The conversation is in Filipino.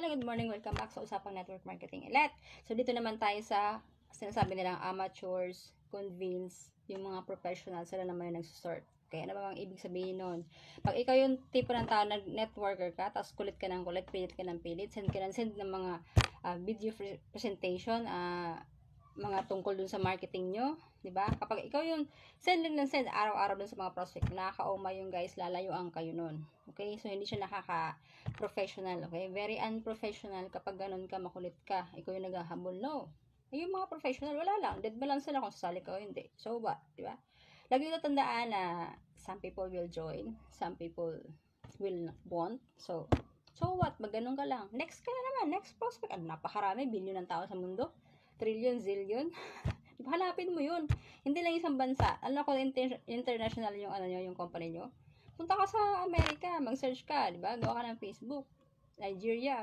Hello, good morning. Welcome back sa Usapang Network Marketing Elite. So, dito naman tayo sa sinasabi nilang amateurs, convince, yung mga professionals, sila naman yung nagsusort. Okay, ano ba bang ibig sabihin nun? Pag ikaw yung tipo ng tao na networker ka, tapos kulit ka ng kulit, pilit ka ng pilit, send ng mga video presentation, mga tungkol dun sa marketing nyo, di ba? Kapag ikaw yung send araw-araw dun sa mga prospect, nakakauma yung guys, lalayuan kayo nun. Okay? So, hindi siya nakaka-professional. Okay? Very unprofessional kapag ganun ka, makulit ka. Ikaw yung naghahabol. No. Yung mga professional, wala lang. Dead ba lang sila kung sasali ka o hindi. So, what? Di ba? Lagi nyo tandaan na some people will join, some people will want. So what? Magganun ka lang. Next ka na naman. Next prospect. Ano, napakarami. Billion ng tao sa mundo. Trillion, zillion. Hanapin mo yun. Hindi lang isang bansa. Alam ko, international yung ano nyo, yung company nyo. Punta ka sa Amerika, mag-search ka, di ba? Gawa ka ng Facebook. Nigeria,